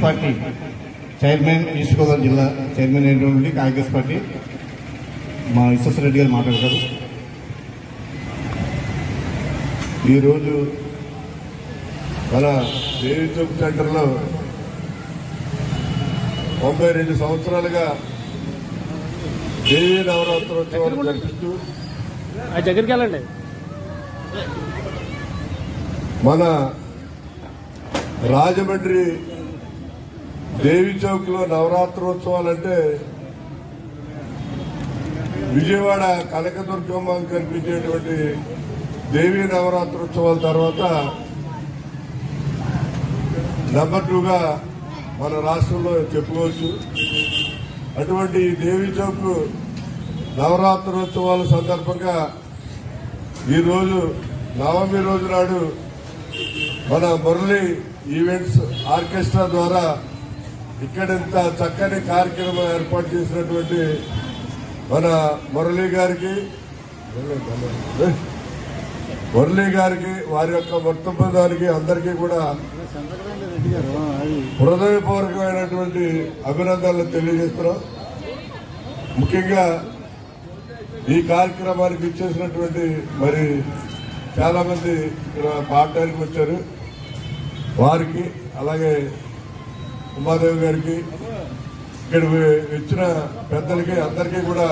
Party chairman east Godavari జిల్లా chairman అయినటువంటి Congress party మా విశ్వేశ్వరరెడ్డి గారు మాట్లాడతారు. ఈరోజు మన దేవి చౌక్ సెంటర్లో 92 సంవత్సరాలుగా దేవీ నవరాత్రోత్సవాలు జరిపిస్తూ దగ్గరికి వెళ్ళండి. మన రాజమండ్రి దేవి చౌక్ లో నవరాత్రోత్సవాలంటే విజయవాడ కనకదుర్గమ్మ కనిపించేటువంటి దేవీ నవరాత్రోత్సవాల తర్వాత నెంబర్ 2గా మన రాష్ట్రంలో చెప్పుకోవచ్చు. అటువంటి దేవి చౌక్ నవరాత్రోత్సవాల సందర్భంగా ఈరోజు నవమి రోజు నాడు మన మురళి ఈవెంట్స్ ఆర్కెస్ట్రా ద్వారా ఇక్కడింత చక్కని కార్యక్రమం ఏర్పాటు చేసినటువంటి మన మురళి గారికి వారి యొక్క వర్తమానానికి అందరికీ కూడా హృదయపూర్వకమైనటువంటి అభినందనలు తెలియజేస్తున్నాం. ముఖ్యంగా ఈ కార్యక్రమానికి ఇచ్చేసినటువంటి మరి చాలా మంది ఇక్కడ పాడటానికి వచ్చారు. వారికి అలాగే ఉమాదేవి గారికి ఇక్కడ ఇచ్చిన పెద్దలకి అందరికీ కూడా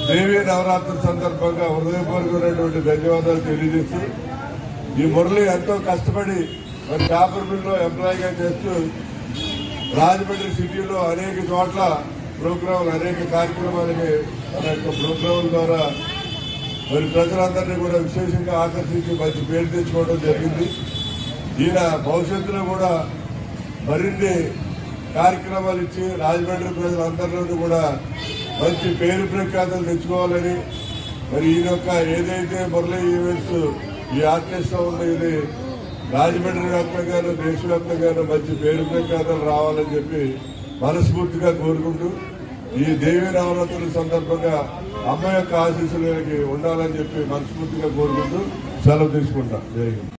దేవీ నవరాత్రి సందర్భంగా హృదయపూర్వకమైనటువంటి ధన్యవాదాలు తెలియజేస్తూ ఈ మురళి ఎంతో కష్టపడి మరి పేపర్ మిల్లో ఎంప్లాయీగా చేస్తూ రాజమండ్రి సిటీలో అనేక చోట్ల ప్రోగ్రాంలు అనేక కార్యక్రమాలకి మన యొక్క ప్రోగ్రాంల ద్వారా మరి ప్రజలందరినీ కూడా విశేషంగా ఆకర్షించి మంచి పేరు తెచ్చుకోవడం జరిగింది. ఈయన భవిష్యత్తులో కూడా మరిన్ని కార్యక్రమాలు ఇచ్చి రాజమండ్రి ప్రజలందరిలోనూ కూడా మంచి పేరు ప్రఖ్యాతలు తెచ్చుకోవాలని మరి ఈయన యొక్క ఏదైతే మురళి ఈవెంట్స్ ఈ ఆర్కెస్ట్రా ఉందో ఇది రాజమండ్రి వ్యాప్తంగానూ దేశవ్యాప్తంగానూ మంచి పేరు ప్రఖ్యాతలు రావాలని చెప్పి మనస్ఫూర్తిగా కోరుకుంటూ ఈ దేవీ నవరాత్రుల సందర్భంగా అమ్మ యొక్క ఆశీస్సులకి ఉండాలని చెప్పి మనస్ఫూర్తిగా కోరుకుంటూ సెలవు తీసుకుంటాం. జై హింద్.